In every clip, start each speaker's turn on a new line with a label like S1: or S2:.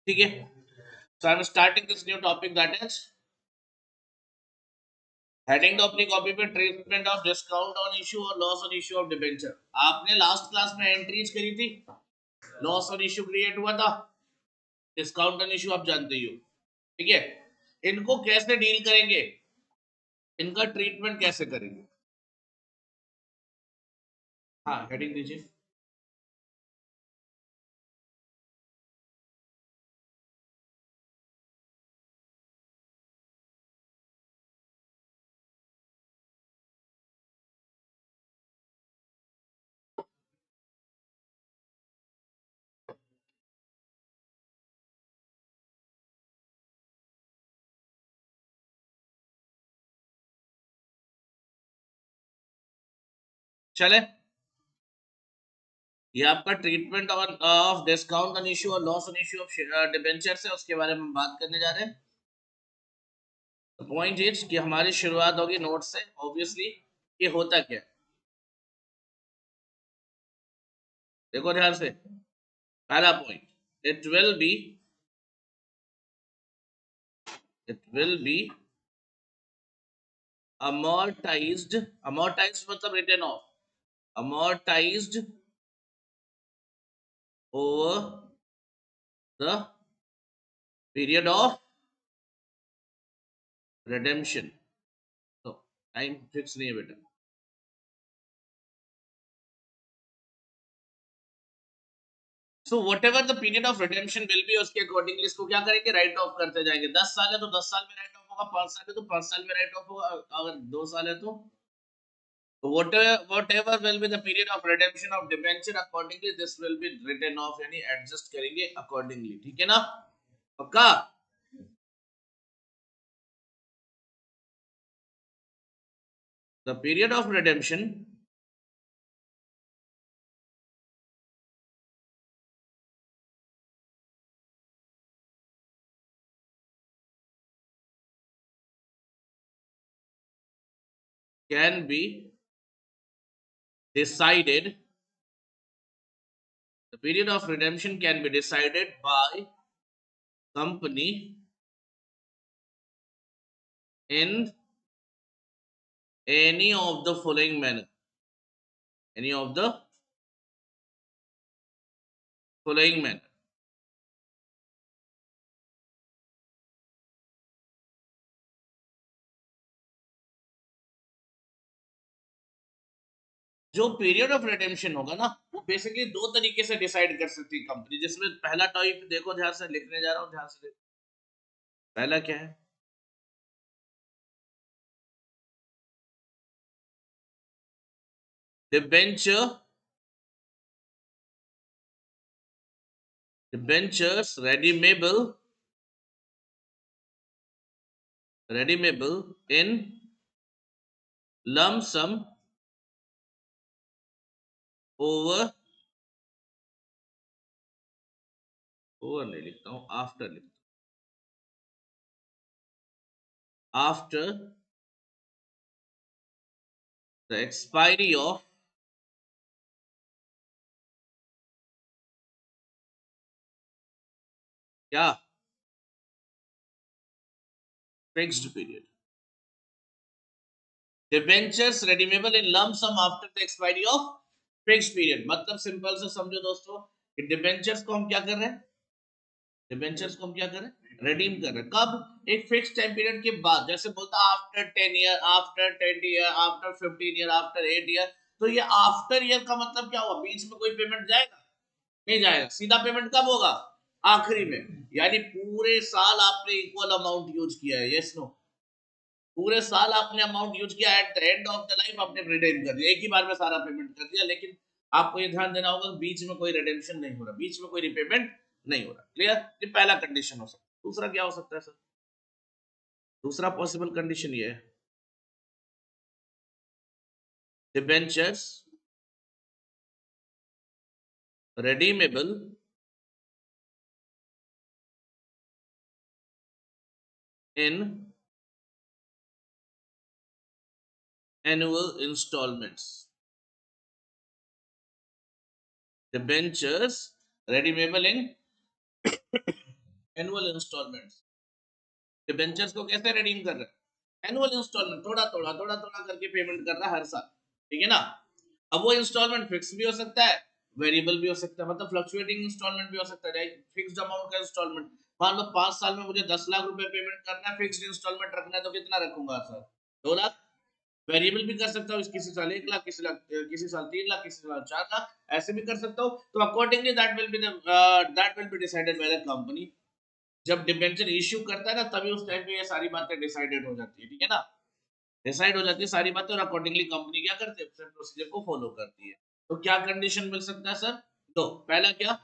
S1: ठीक है. So I'm starting this new topic, that is heading तो अपनी कॉपी पे treatment of discount on issue और loss on issue of debenture. आपने लास्ट क्लास में एंट्रीज करी थी, लॉस ऑन इशू क्रिएट हुआ था, डिस्काउंट ऑन इशू आप जानते ही हो. ठीक है, इनको कैसे डील करेंगे, इनका ट्रीटमेंट कैसे करेंगे. हाँ, हेडिंग दीजिए. चले, ये आपका treatment of discount on issue और loss on issue of debenture है, उसके बारे में हम बात करने जा रहे हैं. पॉइंट इज कि हमारी शुरुआत होगी नोट से. ऑब्वियसली ये होता क्या है, देखो ध्यान से. पहला point, it will be amortized. Amortized मतलब written off, amortized over the period of redemption. तो टाइम फिक्स नहीं है बेटा. So what ever the period of redemption will be, उसके अकॉर्डिंगली इसको क्या करेंगे, राइट ऑफ करते जाएंगे. 10 साल है तो 10 साल में राइट ऑफ होगा, 5 साल है तो 5 साल में राइट ऑफ होगा, अगर 2 साल है तो whatever will be the period of redemption of debenture, accordingly this will be written off, यानी एडजस्ट करेंगे अकॉर्डिंगली. ठीक है ना, पक्का. The period of redemption can be decided, the period of redemption can be decided by company in any of the following manner. Any of the following manner. जो period of redemption होगा ना, वो basically दो तरीके से decide कर सकती है कंपनी, जिसमें पहला टाइप देखो ध्यान से, लिखने जा रहा हूं ध्यान से देखो. पहला क्या है, debenture, debentures redeemable in lump sum over, over नहीं लिखता हूं, आफ्टर लिखता हूं. आफ्टर द एक्सपायरी ऑफ क्या, fixed period. Debentures redeemable in lump sum after the expiry of fixed period. मतलब सिंपल से समझो दोस्तों कि डिबेंचर्स को हम क्या कर रहे हैं, डिबेंचर्स को हम क्या कर रहे हैं, रिडीम कर रहे हैं. कब, एक फिक्स टाइम पीरियड के बाद. जैसे बोलता after 10 year, after 20 year, after 15 year, after 8 year. तो ये आफ्टर ईयर का मतलब क्या हुआ, बीच में कोई पेमेंट जाएगा, नहीं जाएगा. सीधा पेमेंट कब होगा, आखिरी में. यानी पूरे साल आपने इक्वल अमाउंट यूज किया है, यस नो, पूरे साल आपने अमाउंट यूज किया, at the end of the life आपने रिडेम कर दिया, एक ही बार में सारा पेमेंट कर दिया. लेकिन आपको ये ध्यान देना होगा बीच में कोई रिडेम्पशन नहीं हो रहा, बीच में कोई रिपेमेंट नहीं हो रहा. क्लियर, ये पहला कंडीशन हो सकता है. दूसरा क्या हो सकता है सर, दूसरा पॉसिबल कंडीशन ये है, debentures redeemable in annual installments. Debentures redeemable in annual instalment. Debentures को कैसे रिडीम कर रहे हैं? एनुअल इंस्टॉलमेंट, थोड़ा थोड़ा करके पेमेंट कर रहा है हर साल, ठीक है ना। अब वो इंस्टॉलमेंट फिक्स भी हो सकता है, वेरिएबल भी हो सकता है, मतलब फ्लक्चुएटिंग इंस्टॉलमेंट भी हो सकता है, फिक्स्ड अमाउंट का इंस्टॉलमेंट। मान लो 5 साल में मुझे 10 लाख रुपए पेमेंट करना है, फिक्स्ड इंस्टॉलमेंट रखना है, तो कितना रखूंगा सर? 2 लाख। वेरिएबल भी कर सकता हूँ, किसी साल 1 लाख, किसी साल 3 लाख, किसी साल 4 लाख, ऐसे भी कर सकता हूँ। तो accordingly that will be decided by the company. जब डिबेंचर इश्यू करता है ना, तभी उस टाइम पे ये सारी बातें डिसाइडेड हो जाती है, ठीक है ना। डिसाइड हो जाती है सारी बातें, और अकॉर्डिंगली कंपनी क्या करती है, प्रोसीजर को फॉलो करती है। तो क्या कंडीशन मिल सकता है सर? तो पहला क्या,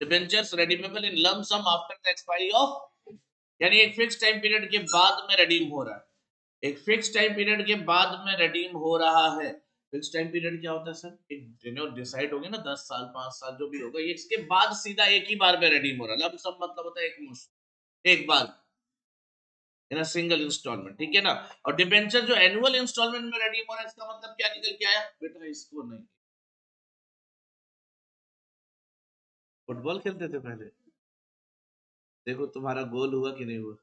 S1: debentures redeemable in lump sum after the expiry of, यानी एक फिक्स टाइम पीरियड के बाद में रिडीम हो रहा है, एक फिक्स टाइम पीरियड के बाद में रिडीम हो रहा है। फिक्स टाइम पीरियड क्या होता है सर? एक डिसाइड हो गया ना, 10 साल 5 साल जो भी होगा, ये इसके बाद सीधा एक ही बार में रिडीम हो रहा है। लम सम मतलब होता है एक मुश्त, एक बार इन सिंगल इंस्टॉलमेंट, ठीक है ना। और डिबेंचर जो एनुअल इंस्टॉलमेंट में रिडीम हो रहा है, इसका मतलब क्या निकल के आया बेटा? इसको नहीं, फुटबॉल खेलते थे पहले, देखो तुम्हारा गोल हुआ कि नहीं हुआ,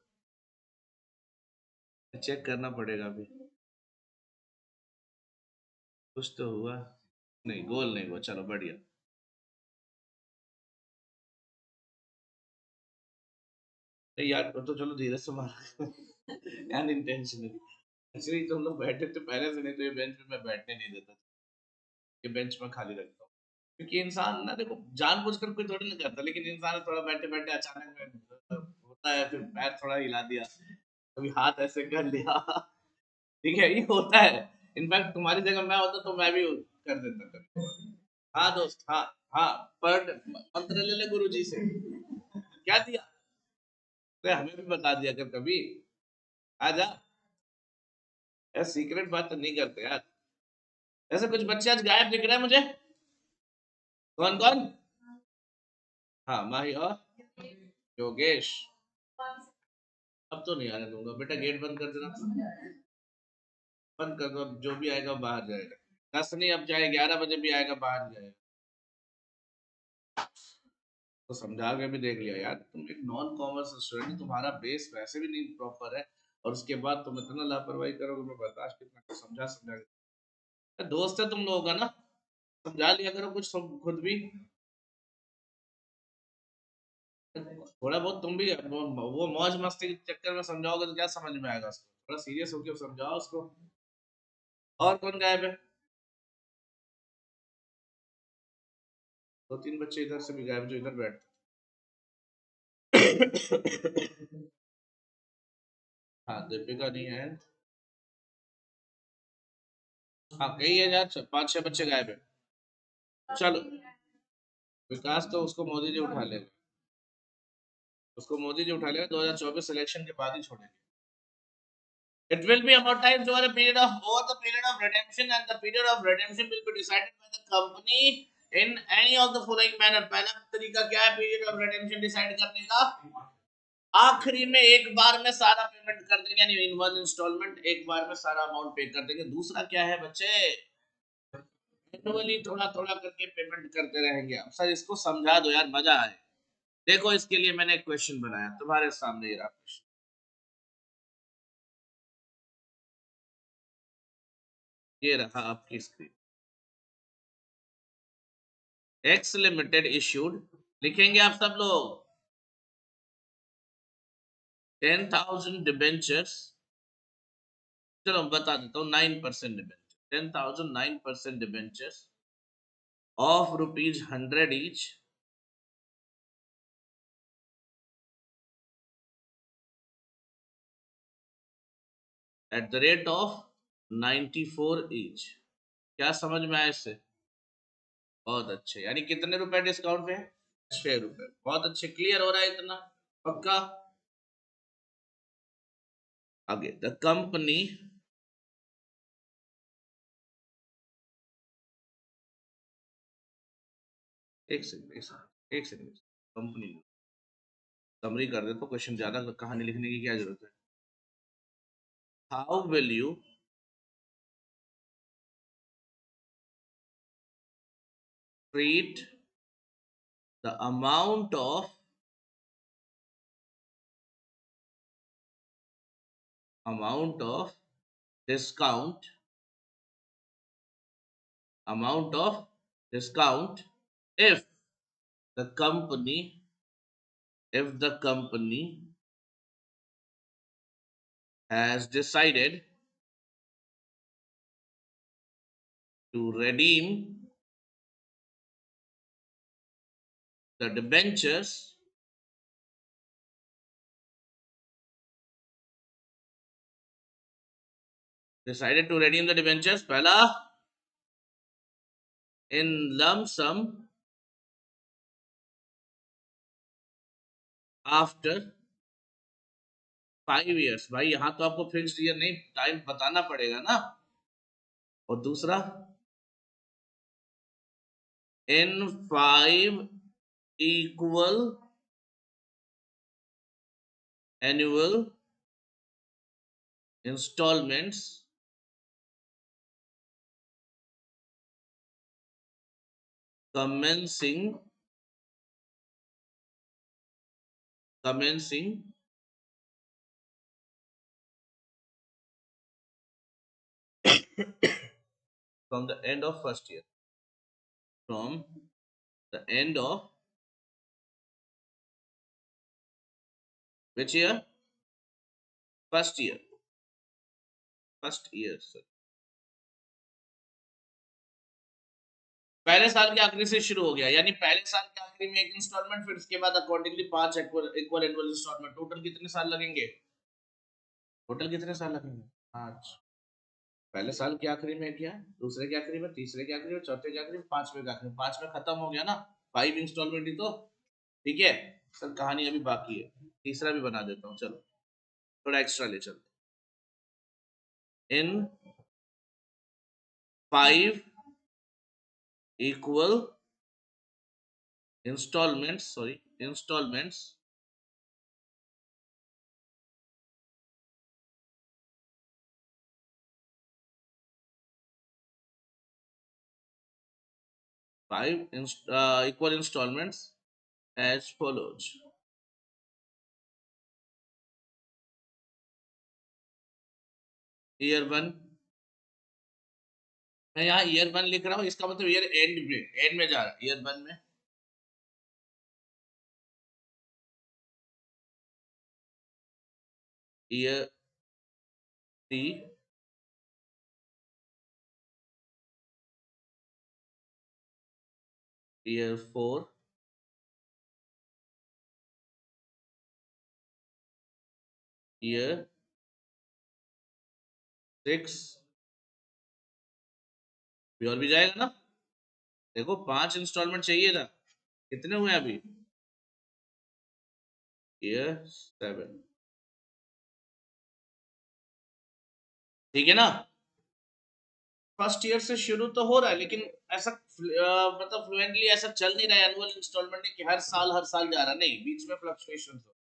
S1: चेक करना पड़ेगा अभी। कुछ तो हुआ, नहीं गोल नहीं हुआ, चलो बढ़िया। नहीं यार, तो चलो धीरे से मार यार, इंटेंशनली। एक्चुअली तुम लोग बैठे थे पहले से, नहीं तो ये बेंच पे मैं बैठने नहीं देता था, ये बेंच में खाली रखता हूँ। क्योंकि इंसान ना, देखो जानबूझकर कोई थोड़ी ना करता, लेकिन इंसान थोड़ा बैठे बैठे अचानक में होता है, फिर पैर थोड़ा हिला दिया, कभी हाथ ऐसे कर लिया ठीक है, ये होता है। इनफैक्ट तुम्हारी जगह मैं होता तो मैं भी कर देता कभी। हाँ दोस्त, हाँ। हाँ, पर मंत्र ले ले गुरु जी से, क्या दिया? अरे हमें भी बता दिया कर कभी, आजा। यार सीक्रेट बात तो नहीं करते यार। ऐसे कुछ बच्चे आज गायब दिख रहे हैं मुझे। कौन कौन? हाँ, माही और योगेश। अब तो नहीं आने दूंगा बेटा, गेट बंद कर देना, बंद कर दो। अब जो भी आएगा बाहर जाएगा, 10 नहीं, अब चाहे 11 बजे भी आएगा बाहर जाएगा। तो समझा के भी देख लिया यार, तुम एक नॉन कॉमर्स स्टूडेंट, तुम्हारा बेस वैसे भी नहीं प्रॉपर है, और उसके बाद तुम इतना लापरवाही करोगे, मैं बर्दाश्त कितना समझा समझा के। दोस्त है तुम लोगों का ना, समझा लिया करो कुछ तुम खुद भी। थोड़ा बहुत तुम भी वो मौज मस्ती के चक्कर में समझाओगे तो क्या समझ में आएगा उसको, थोड़ा सीरियस होकर समझाओ उसको। और कौन गायब है? 2 3 बच्चे इधर से भी गायब जो इधर बैठते हाँ, दीपिका नहीं है। हाँ, कई है यार, 5 6 बच्चे गायब है। चलो, विकास तो उसको मोदी जी उठा लेंगे, उसको मोदी जी उठा लेंगे, 2024 इलेक्शन के बाद ही छोड़ेंगे। It will be amortized over the period of redemption, and the period of redemption will be decided by the company in any of the following manner. पहला तरीका क्या है पीरियड ऑफ रिडेम्पशन डिसाइड करने का? आखिरी में एक बार में सारा पेमेंट कर देंगे, यानी इन वन इंस्टॉलमेंट एक बार में सारा अमाउंट पे कर देंगे। दूसरा क्या है बच्चे? एनुअली थोड़ा थोड़ा करके पेमेंट करते रहेंगे। अब सर इसको समझा दो यार, मजा आए। देखो इसके लिए मैंने एक क्वेश्चन बनाया तुम्हारे सामने, ये रहा क्वेश्चन, ये रहा आपकी स्क्रीन। एक्स लिमिटेड इश्यूड, लिखेंगे आप सब लोग, 10,000 डिबेंचर्स। चलो मैं बता देता हूँ, 9% debenture, 10,000 9% debentures of ₹100 each at the rate of 94 each. क्या समझ में आया इससे? बहुत अच्छे, यानी कितने रुपए डिस्काउंट पे है? 6 रुपए। बहुत अच्छे, क्लियर हो रहा है इतना? पक्का? आगे, द कंपनी एक सेकंड एक सेकंड एक सेकंड, कंपनी समरी कर दे तो क्वेश्चन, ज्यादा कहानी लिखने की क्या जरूरत है। How will you treat the amount of amount of discount if the company has decided to redeem the debentures पहला in lump sum after 5 years। भाई यहां तो आपको फिक्स्ड ईयर नहीं टाइम बताना पड़ेगा ना। और दूसरा in 5 equal annual installments commencing from the end of first year, from the end of which year? First year, sir। पहले साल के आखिरी से शुरू हो गया, यानी पहले साल के आखिरी में एक इंस्टॉलमेंट, फिर उसके बाद accordingly 5 equal annual instalment. Total कितने साल लगेंगे? 5। पहले साल के आखिरी में किया, दूसरे के आखिरी में, तीसरे के आखिरी में, चौथे के आखिरी में, पांचवे के आखिरी में। 5 में खत्म हो गया ना, 5 इंस्टॉलमेंट ही तो। ठीक है सर, कहानी अभी बाकी है, तीसरा भी बना देता हूँ। चलो थोड़ा एक्स्ट्रा ले चलते। इन 5 equal installments 5 equal installments as follows। Year 1, मैं यहाँ ईयर 1 लिख रहा हूँ, इसका मतलब ईयर एंड में जा रहा है। ईयर 1 में ईयर 3, ईयर 4, ईयर 6 भी, और भी जाएगा ना। देखो 5 इंस्टॉलमेंट चाहिए था, कितने हुए अभी? ईयर 7। ठीक है ना। फर्स्ट ईयर से शुरू तो हो रहा है, लेकिन ऐसा मतलब फ्लुएंटली ऐसा चल नहीं रहा है एनुअल इंस्टॉलमेंट कि हर साल जा रहा, नहीं, बीच में फ्लक्चुएशन हो।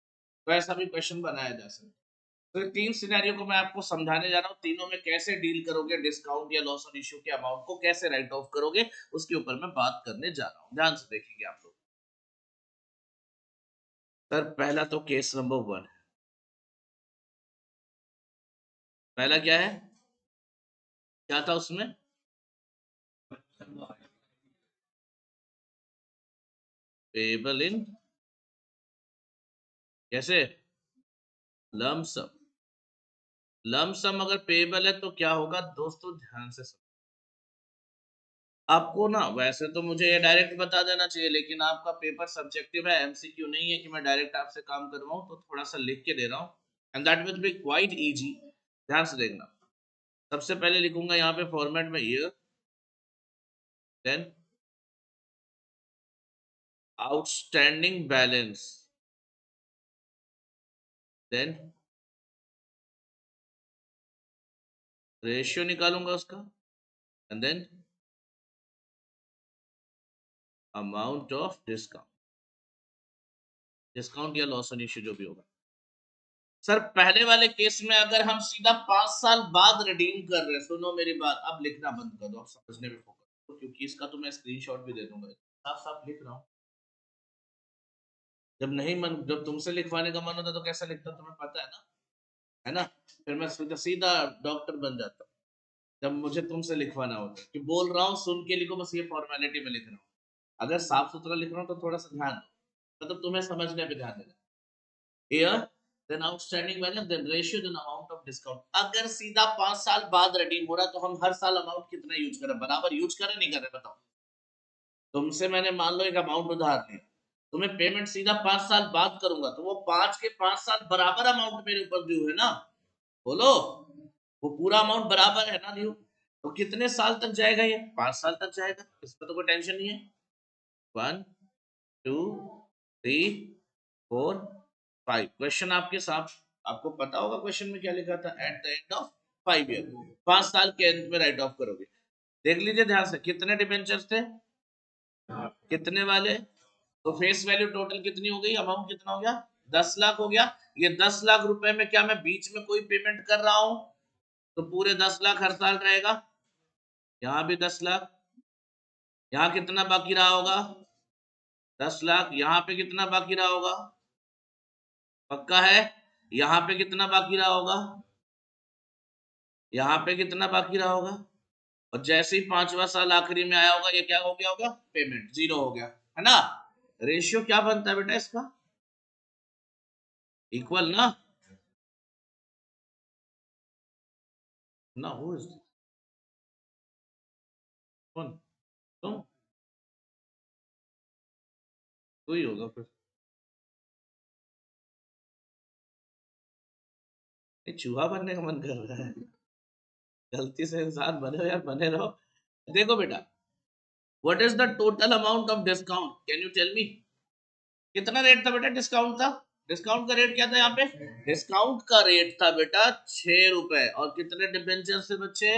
S1: तो ऐसा भी क्वेश्चन बनाया जा सकता है। तो 3 सिनेरियो को मैं आपको समझाने जा रहा हूँ, तीनों में कैसे डील करोगे, डिस्काउंट या लॉस ऑन इश्यू के अमाउंट को कैसे राइट ऑफ करोगे, उसके ऊपर मैं बात करने जा रहा हूँ। ध्यान से देखेंगे आप लोग। सर पहला तो केस नंबर 1 है। पहला क्या है, क्या था उसमें? पेबल इन कैसे? लमसम। लमसम अगर पेबल है तो क्या होगा दोस्तों, ध्यान से समझो। आपको ना वैसे तो मुझे ये डायरेक्ट बता देना चाहिए, लेकिन आपका पेपर सब्जेक्टिव है, एमसीक्यू नहीं है कि मैं डायरेक्ट आपसे काम करवाऊं, तो थोड़ा सा लिख के दे रहा हूं, and that will be quite easy. ध्यान से देखना। सबसे पहले लिखूंगा यहाँ पे फॉर्मेट में year, then outstanding balance, then ratio निकालूंगा उसका, and then amount of discount या लॉस ऑन इश्यू जो भी होगा। सर पहले वाले केस में अगर हम सीधा 5 साल बाद रिडीम कर रहे हैं, सुनो मेरी बात, अब लिखना बंद कर दो, अब समझने में फोकस करो, क्योंकि इसका तो मैं स्क्रीनशॉट भी दे दूंगा। साफ साफ लिख रहा हूँ। जब नहीं मन, जब तुमसे लिखवाने का मन होता तो कैसा लिखता तुम्हें पता है ना, है ना, फिर मैं सीधा डॉक्टर बन जाता हूँ जब मुझे तुमसे लिखवाना होता है कि बोल रहा हूँ सुन के लिखो, बस ये फॉर्मेलिटी में लिख रहा हूँ। अगर साफ सुथरा लिख रहा हूँ तो थोड़ा सा ध्यान दो, मतलब तुम्हें समझने पे ध्यान देना। Here, then outstanding balance, then ratio, then amount of discount. अगर सीधा 5 साल बाद रिडीम हो रहा तो हम हर साल अमाउंट कितना यूज करें, बराबर यूज करें नहीं करें बताओ। तुमसे मैंने मान लो एक अमाउंट उधार लिया, तुम्हें पेमेंट सीधा 5 साल बाद करूंगा तो वो 5 के 5 साल बराबर अमाउंट मेरे ऊपर ड्यू है ना, बोलो, वो पूरा अमाउंट बराबर है ना ड्यू, तो कितने साल तक जाएगा ये, 5 साल तक जाएगा, इसमें तो कोई टेंशन नहीं है। 1 2 3 4 5 क्वेश्चन आपके साथ, आपको पता होगा क्वेश्चन में क्या लिखा था, at the end of 5 year, 5 साल के एंड में राइट ऑफ करोगे। देख लीजिए ध्यान से कितने डिबेंचर्स थे, कितने वाले, तो फेस वैल्यू टोटल कितनी हो गई, अमाउंट कितना हो गया, 10 लाख हो गया। ये 10 लाख रुपए में क्या मैं बीच में कोई पेमेंट कर रहा हूं, तो पूरे 10 लाख हर साल रहेगा, यहाँ भी 10 लाख, यहाँ कितना बाकी रहा होगा 10 लाख, यहाँ पे कितना बाकी रहा होगा, पक्का है, यहाँ पे कितना बाकी रहा होगा, यहाँ पे कितना बाकी रहा होगा, और जैसे ही 5वां साल आखिरी में आया होगा ये क्या हो गया होगा, पेमेंट जीरो हो गया, है ना। रेशियो क्या बनता है बेटा इसका, इक्वल ना, ना हो, कौन, तुम, तो ही होगा फिर, ये चूहा बनने का मन कर रहा है, गलती से इंसान बने हो यार, बने रहो। देखो बेटा, what is the total amount of discount, can you tell me, कितना रेट था बेटा डिस्काउंट का, डिस्काउंट का रेट क्या था यहाँ पे, डिस्काउंट का रेट था बेटा 6 रुपए, और कितने डिबेंचर से बच्चे,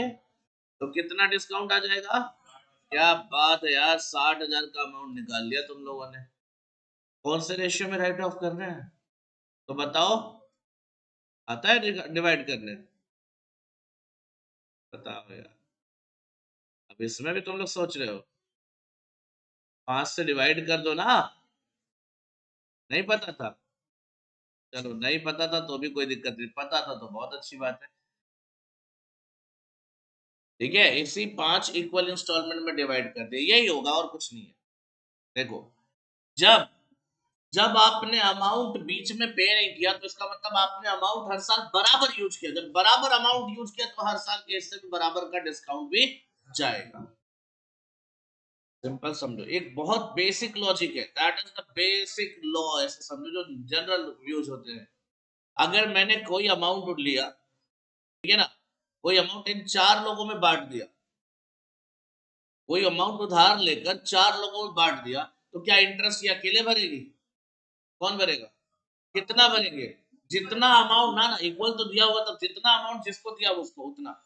S1: तो कितना डिस्काउंट आ जाएगा, क्या बात है यार, 60,000 का अमाउंट निकाल लिया तुम लोगों ने। कौन से रेशियो में राइट ऑफ कर रहे हैं, तो बताओ, आता है डिवाइड करने, बताओ यार, अब इसमें भी तुम लोग सोच रहे हो, 5 से डिवाइड कर दो ना, नहीं पता था, चलो नहीं पता था तो भी कोई दिक्कत नहीं, पता था तो बहुत अच्छी बात है, ठीक है, इसी 5 इक्वल इंस्टॉलमेंट में डिवाइड कर दे, यही होगा और कुछ नहीं है। देखो, जब जब आपने अमाउंट बीच में पे नहीं किया तो इसका मतलब आपने अमाउंट हर साल बराबर यूज किया, जब बराबर अमाउंट यूज किया तो हर साल के हिस्से में बराबर का डिस्काउंट भी जाएगा। सिंपल समझो, एक बहुत बेसिक लॉजिक है, that is the basic law, ऐसे समझो जो जनरल यूज होते हैं। अगर मैंने कोई अमाउंट लिया, ठीक है ना, कोई अमाउंट इन 4 लोगों में बांट दिया, कोई अमाउंट उधार लेकर 4 लोगों में बांट दिया, तो क्या इंटरेस्ट ये अकेले भरेगी, कौन भरेगा, कितना भरेंगे, जितना अमाउंट ना इक्वल तो दिया हुआ, तब जितना अमाउंट जिसको दिया उसको उतना,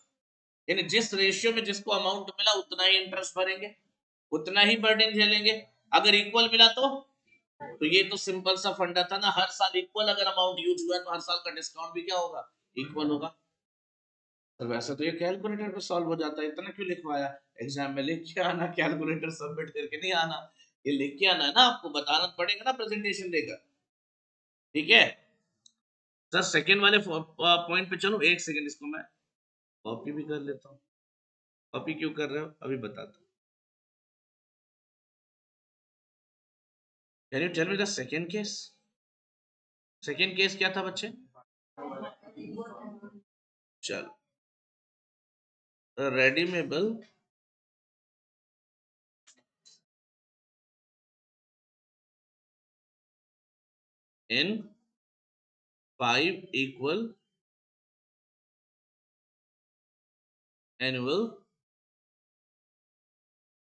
S1: यानी जिस रेशियो में जिसको अमाउंट मिला उतना ही इंटरेस्ट भरेंगे, उतना ही बर्डन झेलेंगे। अगर इक्वल मिला तो ये तो सिंपल सा फंडा था ना, हर साल इक्वल अगर अमाउंट यूज हुआ तो हर साल का डिस्काउंट भी क्या होगा, इक्वल होगा। तो वैसे तो ये कैलकुलेटर पे सॉल्व हो जाता है, इतना क्यों लिखवाया, एग्जाम में लिख के आना, कैलकुलेटर सबमिट करके नहीं आना, ये लिख के आना है ना, आपको बताना पड़ेगा ना प्रेजेंटेशन देकर, ठीक है। सर सेकंड वाले पॉइंट पे चलो, एक सेकंड इसको मैं कॉपी भी कर लेता हूँ, कॉपी क्यों कर रहे हो अभी बताता हूँ। Can you tell me the second case, second case क्या था बच्चे, चलो, redeemable in 5 equal annual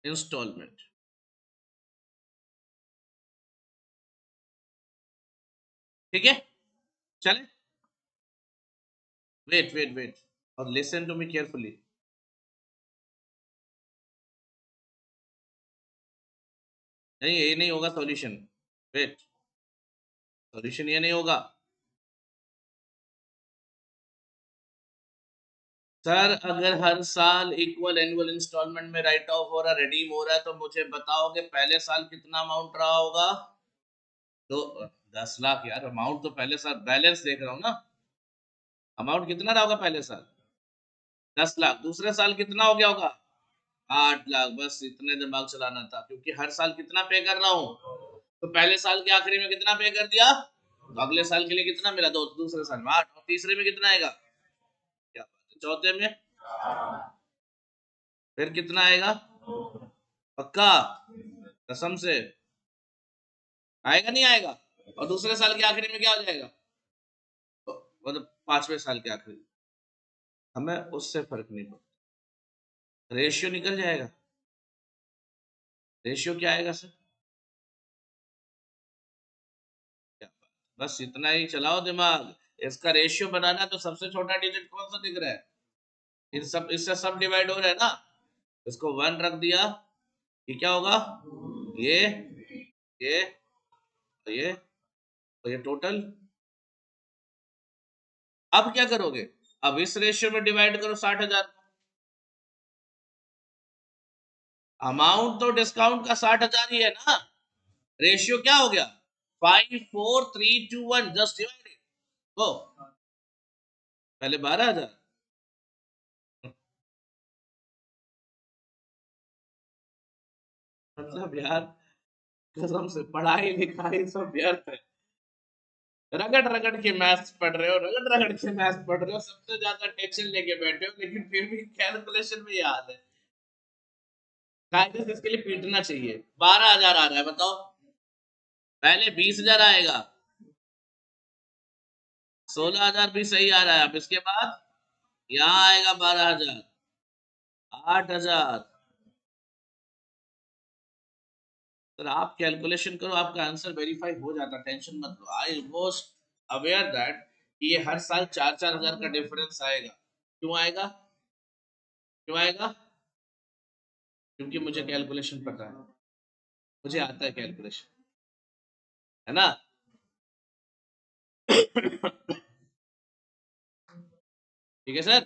S1: instalment, ठीक है, चले, वेट वेट वेट, और लिसन टू मी केयरफुली, नहीं ये नहीं होगा सॉल्यूशन, वेट, सॉल्यूशन ये नहीं होगा सर, अगर हर साल इक्वल एनुअल इंस्टॉलमेंट में राइट ऑफ हो रहा, रिडीम हो रहा है, तो मुझे बताओगे पहले साल कितना अमाउंट रहा होगा, तो 10 लाख यार, अमाउंट तो पहले साल बैलेंस देख रहा हूँ ना, अमाउंट कितना रहा होगा पहले साल? 10 लाख। दूसरे साल कितना हो गया होगा? 8 लाख। बस इतने दिमाग चलाना था, क्योंकि हर साल कितना पे कर रहा हूँ, तो पहले साल के आखिरी में कितना पे कर दिया, तो अगले साल के लिए कितना मिला, दो, दूसरे साल में 8, और तीसरे में कितना आएगा, क्या बात है, चौथे में फिर कितना आएगा, पक्का, कसम से आएगा नहीं आएगा, और दूसरे साल के आखिरी में क्या हो जाएगा, तो मतलब 5वें साल के आखिरी, हमें उससे फर्क नहीं पड़ता, रेशियो निकल जाएगा। रेशियो क्या आएगा सर? क्या बात, बस इतना ही चलाओ दिमाग। इसका रेशियो बनाना है, तो सबसे छोटा डिजिट कौन सा दिख रहा है, इन सब, इससे सब डिवाइड हो रहा है ना, इसको 1 रख दिया, ये क्या होगा, ये ये ये तो ये टोटल। अब क्या करोगे, अब इस रेशियो में डिवाइड करो 60,000, अमाउंट तो डिस्काउंट का 60,000 ही है ना, रेशियो क्या हो गया, 5, 4, 3, 2, 1, जस्ट डिवाइड, तो पहले 12,000, मतलब यार कसम से पढ़ाई लिखाई सब व्यर्थ है, रगड़ रगड़ के मैथ्स पढ़ रहे हो, रगड़ रगड़ के मैथ्स पढ़ रहे हो, सबसे ज्यादा टेंशन लेके बैठे हो, लेकिन फिर भी कैलकुलेशन में याद है, कायदे से इसके लिए पीटना चाहिए। 12,000 आ रहा है, बताओ, पहले 20,000 आएगा, 16,000 भी सही आ रहा है, अब इसके बाद यहाँ आएगा 12,000, 8,000। सर आप कैलकुलेशन करो, आपका आंसर वेरीफाई हो जाता, टेंशन मत लो। आई मोस्ट अवेयर दैट ये हर साल 4-4 हजार का डिफरेंस आएगा। क्यों आएगा, क्यों आएगा, क्योंकि मुझे कैलकुलेशन पता है, मुझे आता है कैलकुलेशन, है ना। ठीक है सर,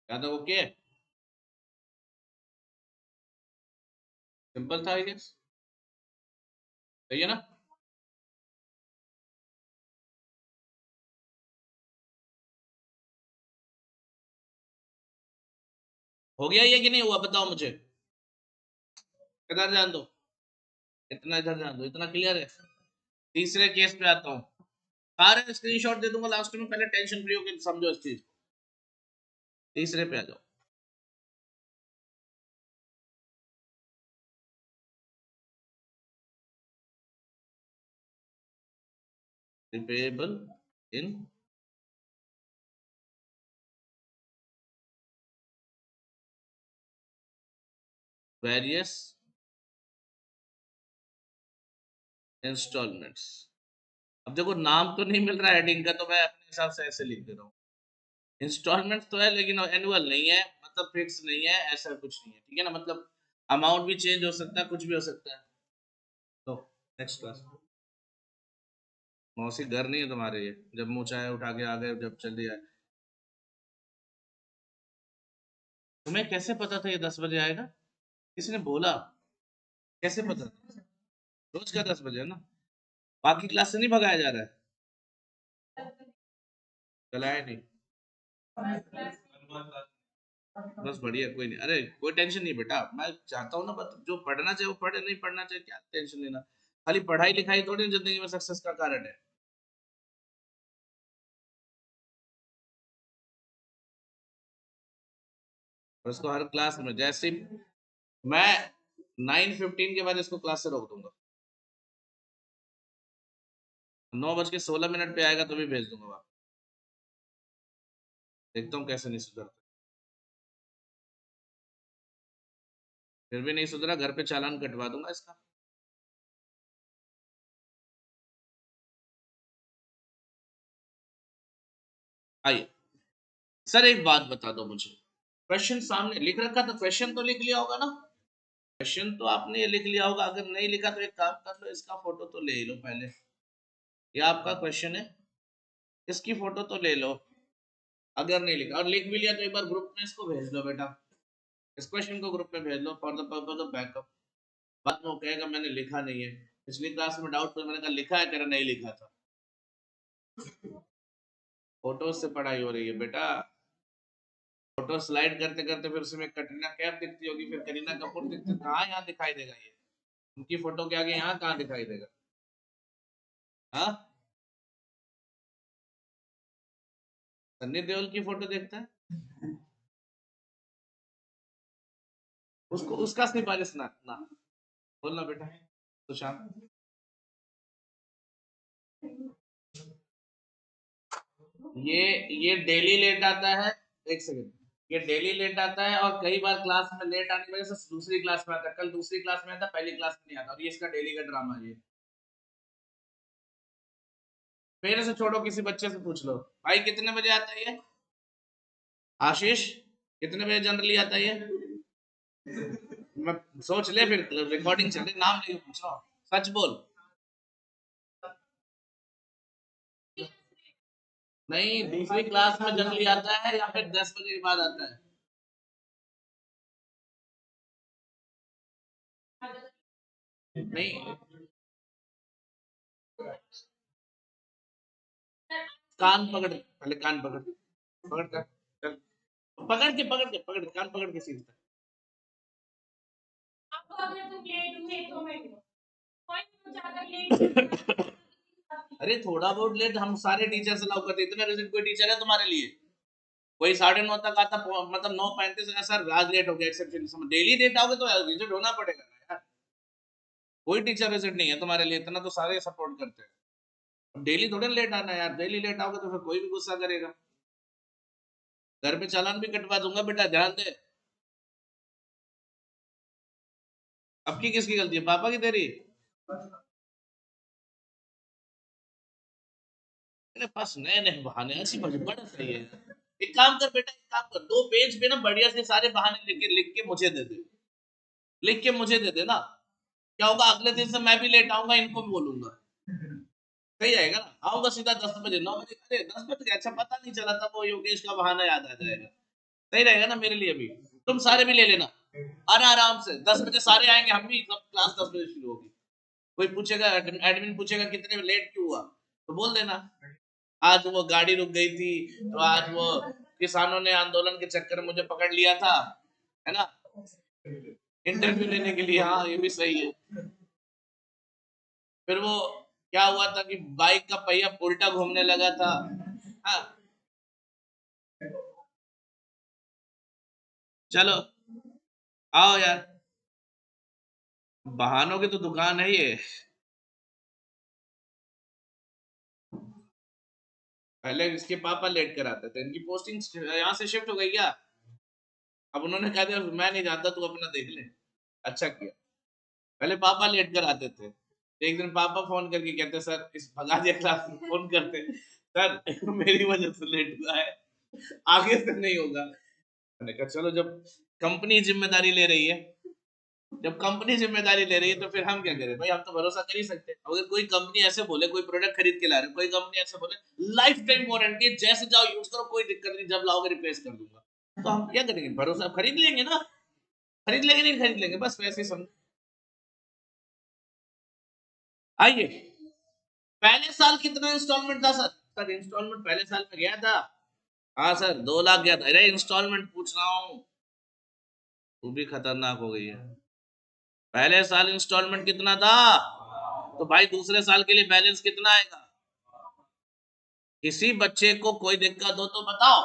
S1: याद है, ओके, सिंपल था आई गेस, सही है ना। हो गया ये कि नहीं हुआ, बताओ मुझे, इधर ध्यान दो, इतना इधर ध्यान दो, इतना क्लियर है। तीसरे केस पे आता हूँ, सारे स्क्रीनशॉट दे दूंगा लास्ट में, पहले टेंशन फ्री होकर समझो इस चीज को। तीसरे पे आ जाओ, रिपेएबल इन वेरियस इंस्टॉलमेंट्स। अब देखो नाम तो नहीं मिल रहा हेडिंग का, तो मैं अपने हिसाब से ऐसे लिख दे रहा हूँ, इंस्टॉलमेंट तो है लेकिन एनुअल नहीं है, मतलब फिक्स नहीं है, ऐसा कुछ नहीं है, ठीक है ना, मतलब अमाउंट भी चेंज हो सकता है, कुछ भी हो सकता है। तो नेक्स्ट क्लास, मौसी घर नहीं है तुम्हारे, ये जब मुँह चाहे उठा के आ गए, जब चल दिया। तुम्हें कैसे पता था ये 10 बजे आएगा, किसने बोला, कैसे पता था, रोज का 10 बजे है ना, बाकी क्लास से नहीं भगाया जा रहा है, चलाया नहीं, बस बढ़िया, कोई नहीं, अरे कोई टेंशन नहीं बेटा, मैं चाहता हूँ ना, बस जो पढ़ना चाहिए वो पढ़े, नहीं पढ़ना चाहिए क्या टेंशन लेना, खाली पढ़ाई लिखाई थोड़ी जिंदगी में सक्सेस का कारण है। और इसको हर क्लास में जैसे मैं 9:15 के बाद इसको क्लास से रोक दूंगा, 9:16 पे आएगा तो भी भेज दूंगा वापस, देखता हूँ कैसे नहीं सुधरता, फिर भी नहीं सुधरा, घर पे चालान कटवा दूंगा इसका। आइए सर, एक बात बता दो मुझे, क्वेश्चन सामने लिख रखा था, क्वेश्चन तो लिख लिया होगा ना, क्वेश्चन तो आपने ये लिख लिया होगा, अगर नहीं लिखा तो एक काम कर लो, इसका फोटो तो ले लो पहले, ये आपका क्वेश्चन है, इसकी फोटो तो ले लो, अगर नहीं लिखा और लिख भी लिया तो एक बार ग्रुप में इसको भेज दो बेटा, इस क्वेश्चन को ग्रुप में भेज दो for the purpose of backup, बाद में वो कहेगा मैंने लिखा नहीं है, पिछली क्लास में डाउट, मैंने कहा लिखा है, तेरा नहीं लिखा था। फोटो से पढ़ाई हो रही है बेटा। फोटो स्लाइड करते करते फिर उसमें कटरीना कैफ दिखती होगी, फिर करीना कपूर दिखती, कहाँ यहाँ दिखाई देगा ये? उनकी फोटो के आगे यहाँ कहाँ दिखाई देगा? हाँ, सन्नी देओल की फोटो देखता है, उसको उसका सिफारिश ना बोलना बेटा। सुशांत, ये ये डेली लेट आता है। एक सेकंड, ये डेली लेट आता है और कई बार क्लास में लेट आने की वजह से दूसरी क्लास में आता है। कल दूसरी क्लास में आता, पहली क्लास में नहीं आता, और ये इसका डेली का ड्रामा है ये। मेरे से छोड़ो, किसी बच्चे से पूछ लो, भाई कितने बजे आता है ये? आशीष, कितने बजे जनरली आता है ये? मैं सोच ले, फिर रिकॉर्डिंग चल रही, नाम लेके पूछ रहा हूँ, सच बोल। नहीं, दूसरी क्लास में जनरली आता है या फिर 10 बजे के बाद आता है? नहीं, कान पकड़, पहले कान पकड़, पकड़ कर, चल, पकड़ के कान पकड़ के सीखता। अरे थोड़ा बहुत लेट हम सारे टीचर से अलाउ करते, इतना रिजिड कोई टीचर है तुम्हारे लिए? कोई 9:30 तक आता, मतलब 9:35 सर आज लेट हो गया, एक्सेप्शन। डेली लेट आओगे तो रिजिड होना पड़ेगा यार। कोई टीचर रिजिड नहीं है तुम्हारे लिए, इतना तो सारे सपोर्ट करते हैं। डेली थोड़े लेट आना यार, डेली लेट आओगे तो फिर कोई भी गुस्सा करेगा। घर पे चालान भी कटवा दूंगा बेटा, ध्यान दे। अब की किसकी गलती है, पापा की तेरी? मेरे पास नए नए बहाने, ऐसी बड़ा सही है। एक काम कर बेटा, एक काम कर, 2 पेज पे ना बढ़िया से सारे बहाने लिख के मुझे दे दे, लिख के मुझे दे देना। क्या होगा, अगले दिन से मैं भी लेट आऊंगा, इनको भी बोलूंगा। सही रहेगा ना? आऊंगा सीधा 10 बजे, 9 बजे, अरे 10 बजे अच्छा पता नहीं चला था, वो योगेश का बहाना याद आ जाएगा। सही रहेगा ना मेरे लिए भी? तुम सारे भी ले लेना, अरे आराम से 10 बजे सारे आएंगे, हम भी सब, क्लास 10 बजे शुरू होगी। कोई पूछेगा, एडमिन पूछेगा कितने में लेट क्यों हुआ, तो बोल देना आज वो गाड़ी रुक गई थी, तो आज वो किसानों ने आंदोलन के चक्कर में मुझे पकड़ लिया था, है ना, इंटरव्यू लेने के लिए। हाँ ये भी सही है। फिर वो क्या हुआ था कि बाइक का पहिया उल्टा घूमने लगा था। हाँ, चलो आओ यार, बहानों की तो दुकान है ये। पहले इसके पापा लेट कर आते थे, इनकी पोस्टिंग यहाँ से शिफ्ट हो गई क्या? अब उन्होंने कहा था मैं नहीं जानता, तू अपना देख ले। अच्छा किया। पहले पापा लेट कर आते थे, एक दिन पापा फोन करके कहते सर इस भगा दिया, क्लास में फोन करते, सर मेरी वजह से लेट हुआ है, आगे से नहीं होगा। मैंने कहा चलो, जब कंपनी जिम्मेदारी ले रही है, जब कंपनी जिम्मेदारी ले रही है तो फिर हम क्या करें भाई, हम तो भरोसा कर ही सकते हैं। अगर कोई कंपनी ऐसे बोले, कोई प्रोडक्ट खरीद के ला रहे, कोई कंपनी ऐसे बोले लाइफ टाइम वारंटी, जैसे जाओ यूज करो, कोई दिक्कत नहीं, जब लाओगे रिप्लेस कर दूंगा, तो हम क्या करेंगे, भरोसा खरीद लेंगे ना। खरीद लेंगे, नहीं खरीद लेंगे, बस वैसे ही समझ। आइए, पहले साल कितना इंस्टॉलमेंट था सर? सर इंस्टॉलमेंट पहले साल में गया था। हाँ सर 2 लाख गया था। अरे इंस्टॉलमेंट पूछ रहा हूँ, तू भी खतरनाक हो गई है। पहले साल इंस्टॉलमेंट कितना था? तो भाई दूसरे साल के लिए बैलेंस कितना आएगा? किसी बच्चे को कोई दिक्कत हो तो बताओ।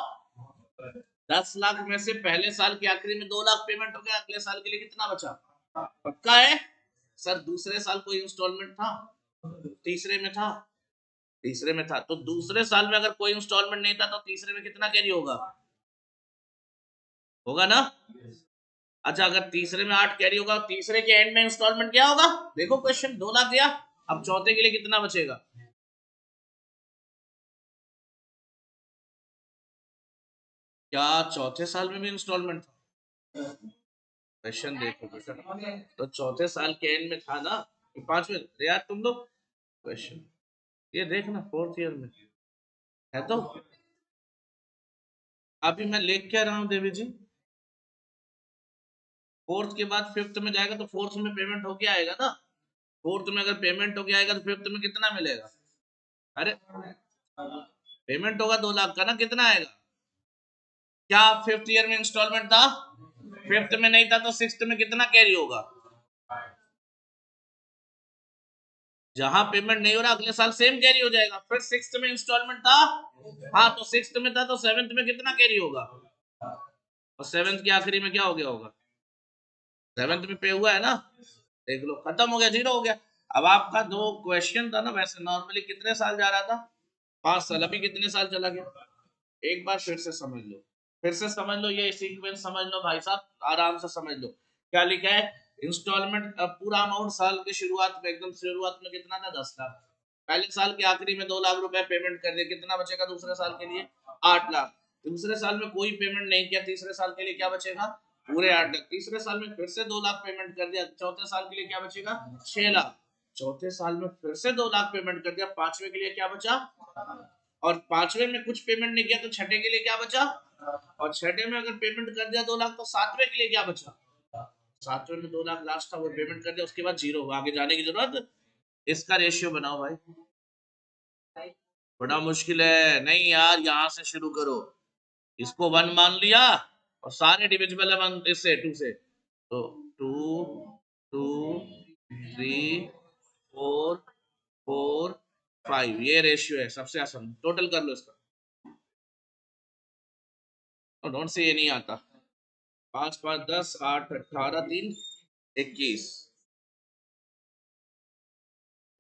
S1: 10 लाख में से पहले साल के आखिरी में 2 लाख पेमेंट हो गया, अगले साल के लिए कितना बचा? पक्का है? सर दूसरे साल कोई इंस्टॉलमेंट था? तीसरे में था। तीसरे में था, तो दूसरे साल में अगर कोई इंस्टॉलमेंट नहीं था तो तीसरे में कितना कैरी होगा? होगा ना? अच्छा, अगर तीसरे में 8 कैरी होगा, तीसरे के एंड में इंस्टॉलमेंट क्या होगा? देखो क्वेश्चन, 2 लाख दिया, अब चौथे के लिए कितना बचेगा? क्या चौथे साल में भी इंस्टॉलमेंट था? क्वेश्चन देखो बेटा, तो चौथे साल के एंड में था ना, 5वें, यार तुम लोग क्वेश्चन ये देखना, 4th ईयर में है तो। अभी मैं लिख क्या रहा हूँ देवी जी, 4th के बाद 5th में जाएगा तो 4th में पेमेंट होके आएगा ना। 4th में अगर पेमेंट होके आएगा तो 5th में कितना मिलेगा? अरे पेमेंट होगा 2 लाख का ना, कितना आएगा? क्या 5th ईयर में इंस्टॉलमेंट था? 5th में नहीं था तो 6th में कितना कैरी होगा? जहां पेमेंट नहीं हो रहा अगले साल सेम कैरी हो जाएगा। फिर 6th में इंस्टॉलमेंट था, हाँ तो 6th में था तो 7th में कितना कैरी होगा? और 7th के आखिरी में क्या हो गया होगा? 7th में पे हुआ है ना, देख लो खत्म हो गया, 0 हो गया। अब आपका दो क्वेश्चन था ना, वैसे नॉर्मली कितने साल जा रहा था? 5 साल। अभी कितने साल चला गया? एक बार फिर से समझ लो, फिर से समझ लो, ये सीक्वेंस समझ लो भाई साहब, आराम से समझ लो। क्या लिखा है? इंस्टॉलमेंट पूरा अमाउंट साल के शुरुआत में, एकदम शुरुआत में कितना था? 10 लाख। पहले साल के आखिरी में 2 लाख रुपए पेमेंट कर दिए, कितना बचेगा दूसरे साल के लिए? 8 लाख। दूसरे साल में कोई पेमेंट नहीं किया, तीसरे साल के लिए क्या बचेगा? पूरे 8 लाख। तीसरे साल में फिर से 2 लाख पेमेंट कर दिया, चौथे साल के लिए क्या बचेगा? 6 लाख। चौथे साल में फिर से 2 लाख पेमेंट कर दिया, पांचवे के लिए क्या बचा? और पांचवे में कुछ पेमेंट नहीं किया तो छठे के लिए क्या बचा? और छठे में अगर पेमेंट कर दिया 2 लाख तो सातवें के लिए क्या बचा? सातवें में 2 लाख लास्ट था, वो पेमेंट कर दिया, उसके बाद 0 हुआ, आगे जाने की जरूरत। इसका रेशियो बनाओ भाई। बड़ा मुश्किल है नहीं यार, यहां से शुरू करो। इसको 1 मान लिया और सारे डिविजिबल है 1 इससे 2 से, तो 2 2 3 4 4 5, ये रेशियो है सबसे आसान। टोटल कर लो इसका। डोंट से ये नहीं आता। 5 5 10 8 18 3 21।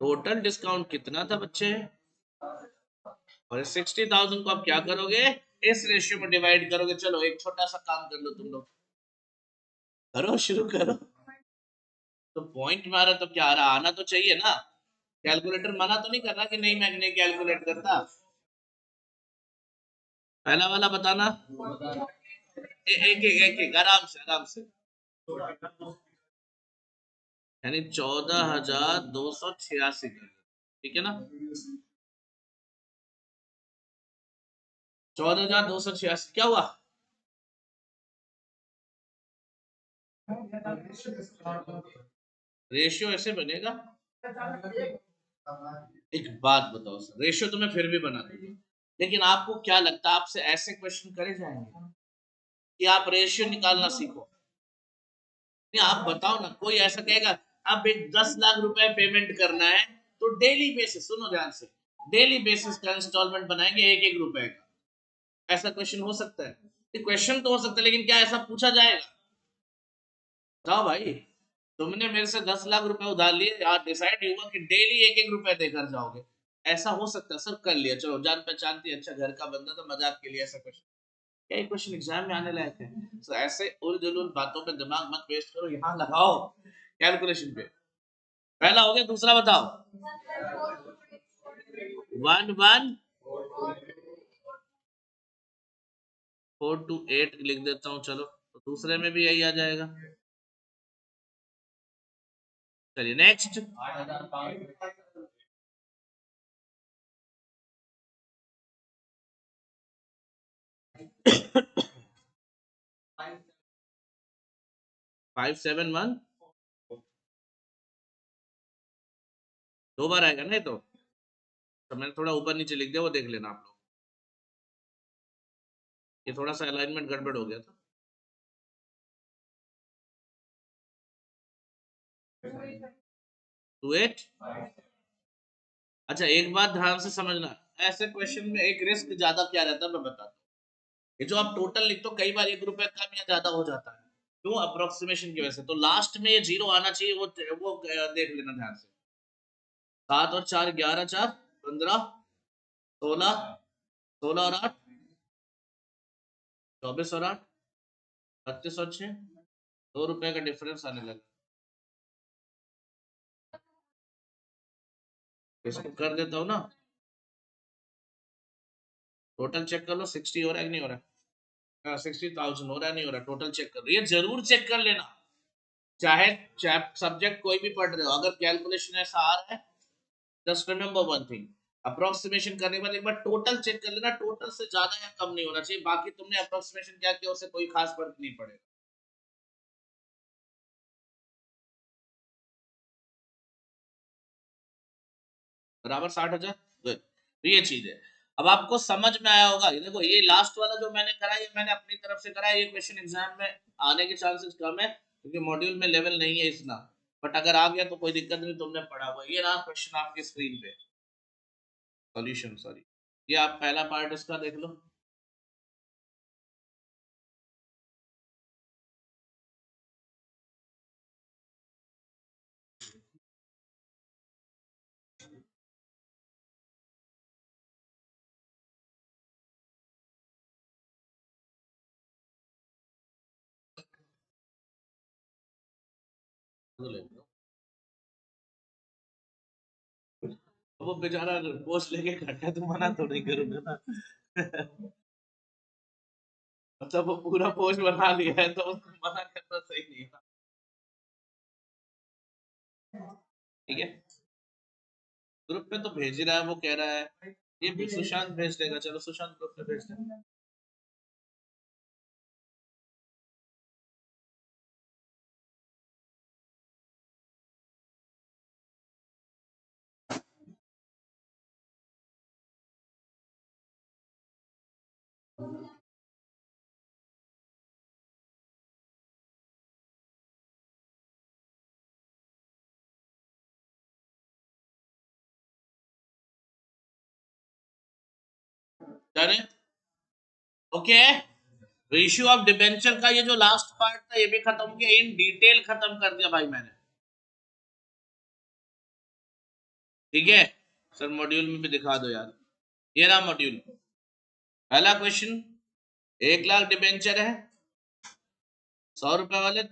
S1: टोटल डिस्काउंट कितना था बच्चे? और 60,000 को आप क्या करोगे? इस रेशियो में डिवाइड करोगे। चलो एक छोटा सा काम कर लो तुम लोग, करो शुरू करो। तो पॉइंट मारा तो क्या आ रहा, आना तो चाहिए ना। कैलकुलेटर मना तो नहीं कर रहा कि नहीं मैं नहीं कैलकुलेट करता। पहला वाला बताना। एक एक एक एक आराम से आराम से। यानी 14,286, ठीक है ना? 14,286 क्या हुआ? रेशियो ऐसे बनेगा। एक बात बताओ सर, रेशियो तो मैं फिर भी बना दूंगा, लेकिन आपको क्या लगता है आपसे ऐसे क्वेश्चन करे जाएंगे कि आप रेशियो निकालना सीखो? नहीं आप बताओ ना, कोई ऐसा कहेगा अब एक 10 लाख रुपए पेमेंट करना है तो डेली बेसिस, सुनो ध्यान से, डेली बेसिस का इंस्टॉलमेंट बनाएंगे 1 1 रुपए का। ऐसा क्वेश्चन हो सकता है? क्वेश्चन तो हो सकता है, लेकिन क्या ऐसा पूछा जाएगा? बताओ भाई। तुमने मेरे से 10 लाख रुपए उधार लिए, आज डिसाइड हुआ कि डेली 1 1 रुपए देकर जाओगे। ऐसा हो सकता है? सर कर लिया, चलो जान पहचान थी, अच्छा घर का बंदा था, मजाक के लिए ऐसा क्वेश्चन। क्या क्वेश्चन एग्जाम में आने लायक है? तो ऐसे उल जुलूल बातों पे दिमाग मत वेस्ट करो, यहाँ लगाओ कैलकुलेशन पे। पहला हो गया, दूसरा बताओ। 1 1 4 2 8 लिख देता हूँ, चलो तो दूसरे में भी यही आ जाएगा। चलिए नेक्स्ट। 571 दो बार आएगा नहीं तो मैंने थोड़ा ऊपर नीचे लिख दिया, वो देख लेना आप लोग। ये थोड़ा सा अलाइनमेंट गड़बड़ हो गया था। 2 8। अच्छा एक बात ध्यान से समझना, ऐसे क्वेश्चन में एक रिस्क ज्यादा क्या रहता है मैं बताता हूँ। ये जो आप टोटल लिखते हो कई बार 1 रुपए कम या ज्यादा हो जाता है, क्यों? अप्रोक्सीमेशन की वजह से। तो लास्ट में ये 0 आना चाहिए, वो देख लेना ध्यान से। 7 और 4 11 4 15 16 16 और 8 24 और 8 32 और 6, 2 रुपए का डिफरेंस आने लगा। इसको कर देता हूँ ना, टोटल चेक कर लो 60 हो रहा है कि नहीं हो रहा? 60,000 हो रहा है नहीं हो रहा? टोटल चेक कर लो, ये जरूर चेक कर लेना। चाहे सब्जेक्ट कोई भी पढ़ रहे हो, अगर कैलकुलेशन ऐसा आ रहा है, just remember one thing, approximation करने के बाद एक बार टोटल चेक कर लेना, टोटल से ज्यादा या कम नहीं होना चाहिए। बाकी तुमने अप्रोक्सीमेशन क्या किया उससे कोई खास फर्क नहीं पड़ेगा। बराबर 60,000, गुड। तो ये चीज है। अब आपको समझ में आया होगा। ये देखो, ये लास्ट वाला जो मैंने करा, ये मैंने अपनी तरफ से करा। ये क्वेश्चन एग्जाम में आने के चांसेस कम है क्योंकि मॉड्यूल में लेवल नहीं है इतना, बट अगर आ गया तो कोई दिक्कत नहीं, तुमने पढ़ा हुआ। ये रहा क्वेश्चन आपकी स्क्रीन पे, सॉल्यूशन, सॉरी, ये आप पहला पार्ट इसका देख लो। वो बेचारा पोस्ट लेके खट्टा, तो मना तो नहीं करूंगा ना। मतलब वो पूरा पोस्ट बना लिया है तो उसको मना करना सही नहीं है। ठीक है, ग्रुप पे तो भेज ही रहा है, वो कह रहा है। ये भी सुशांत भेज देगा, चलो सुशांत ग्रुप पे भेज देगा। डन है, ओके। तो इश्यू ऑफ डिबेंचर का ये जो लास्ट पार्ट था, ये भी खत्म हो गया, इन डिटेल खत्म कर दिया भाई मैंने। ठीक है, सर मॉड्यूल में भी दिखा दो यार। ये रहा मॉड्यूल। पहला क्वेश्चन, 1 लाख डिबेंचर है, 100 रुपए वाले,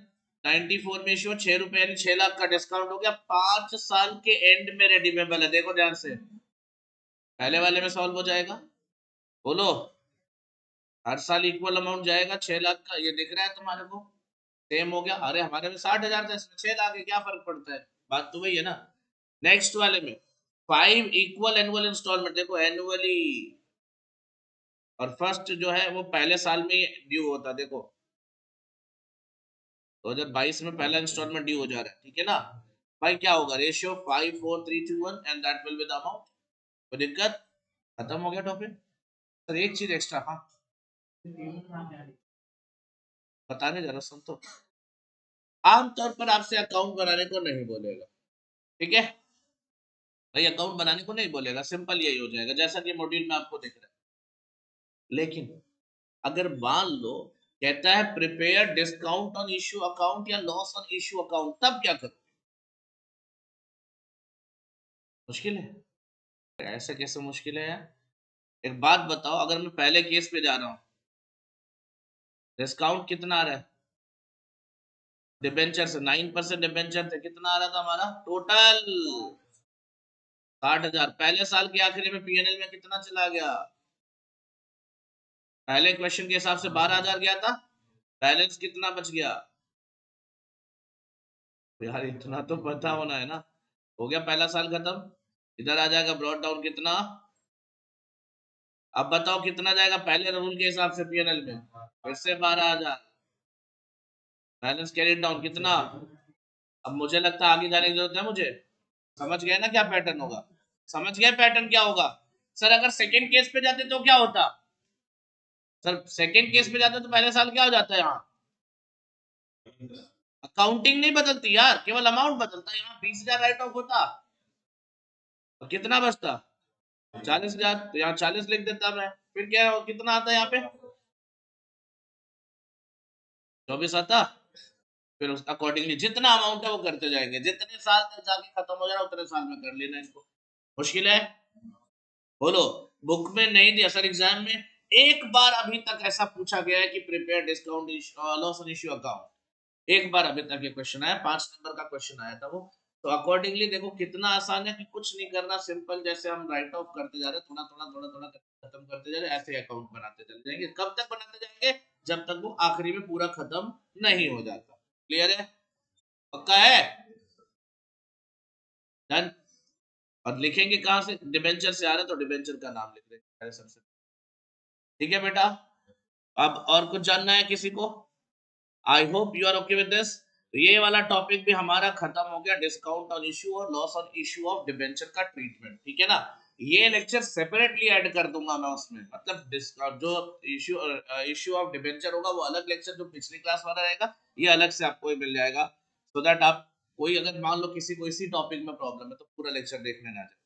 S1: 94 में इश्यू, 6 रुपए, यानी 6 लाख का डिस्काउंट हो गया। 5 साल के एंड में रेडीमेबल है। देखो ध्यान से, पहले वाले में सॉल्व हो जाएगा, बोलो। हर साल इक्वल अमाउंट जाएगा, 6 लाख का, ये दिख रहा है तुम्हारे को, सेम हो गया। अरे हमारे में 60,000 था, इसमें 6 लाख है, क्या फर्क पड़ता है, बात तो वही है ना। नेक्स्ट वाले में 5 इक्वल एनुअल इंस्टॉलमेंट, देखो एनुअली, और फर्स्ट जो है वो पहले साल में ड्यू होता है। देखो 2022 में पहला इंस्टॉलमेंट ड्यू हो जा रहा है, ठीक है ना भाई। क्या होगा, ratio 5 4 3 2 1, and that will be the amount. कोई दिक्कत, खत्म हो गया टॉपिक। सर एक चीज एक्स्ट्रा, हाँ बताने जरा, सुन तो। आमतौर पर आपसे अकाउंट बनाने को नहीं बोलेगा, ठीक है भाई, अकाउंट बनाने को नहीं बोलेगा, सिंपल यही हो जाएगा जैसा कि मॉड्यूल में आपको दिख रहा है। लेकिन अगर मान लो कहता है prepare discount on issue account या लॉस ऑन इश्यू अकाउंट, तब क्या करो, मुश्किल है। ऐसे कैसे मुश्किल है यार, एक बात बताओ, अगर मैं पहले केस पे जा रहा हूँ, डिस्काउंट कितना आ रहा है, डिबेंचर से 9% डिबेंचर थे, कितना आ रहा था हमारा टोटल, 60,000। पहले साल के आखिरी में पीएनएल में कितना चला गया, पहले क्वेश्चन के हिसाब से 12,000 गया था, बैलेंस कितना बच गया। यार इतना तो पता होना है ना। हो गया पहला साल खत्म, इधर आ जाएगा ब्रॉड डाउन कितना। अब बताओ कितना जाएगा पहले रूल के हिसाब से पीएनएल में, फिर से 12,000, बैलेंस कैरी डाउन कितना। अब मुझे लगता है आगे जाने की जरूरत है मुझे, समझ गए ना क्या पैटर्न होगा, समझ गए पैटर्न क्या होगा। सर अगर सेकंड केस पे जाते तो क्या होता, सर सेकंड केस पे जाते तो पहले साल क्या हो जाता है, यहाँ अकाउंटिंग नहीं बदलती यार, केवल अमाउंट बदलता है। यहाँ 20,000 राइट ऑफ होता, और कितना बचता, 40,000, तो यहाँ 40 लिख देता मैं, फिर क्या कितना आता है यहाँ पे, 24 आता। फिर उस अकॉर्डिंगली जितना अमाउंट है वो करते जाएंगे, जितने साल तक जाके खत्म हो जाए उतने साल में कर लेना इसको। मुश्किल है, बोलो। बुक में नहीं दिया सर, एग्जाम में एक बार अभी तक ऐसा पूछा गया है कि prepare discount loss on issue account, एक बार अभी तक ये क्वेश्चन आया, 5 नंबर का क्वेश्चन आया था वो। तो अकॉर्डिंगली देखो कितना आसान है कि कुछ नहीं करना, सिंपल जैसे हम राइट ऑफ करते जा रहे हैं, थोड़ा थोड़ा थोड़ा थोड़ा खत्म करते जा रहे हैं, ऐसे अकाउंट बनाते चले जाएंगे। कब तक बनाते जाएंगे, जब तक वो आखिरी में पूरा खत्म नहीं हो जाता। क्लियर है, पक्का है, डन। और लिखेंगे कहां से, डिबेंचर से आ रहा है तो डिबेंचर का नाम लिख रहे सबसे, ठीक है बेटा। अब और कुछ जानना है किसी को, I hope you are okay with this. ये वाला टॉपिक भी हमारा खत्म हो गया, डिस्काउंट ऑन इश्यू और loss on issue of debenture का ट्रीटमेंट, ठीक है ना। ये लेक्चर सेपरेटली ऐड कर दूंगा मैं उसमें, मतलब जो इश्यू ऑफ डिबेंचर होगा वो अलग लेक्चर, जो पिछली क्लास वाला रहेगा ये अलग से आपको ही मिल जाएगा, सो दैट आप कोई अगर मान लो किसी को इसी टॉपिक में प्रॉब्लम है तो पूरा लेक्चर देखने ना जाए।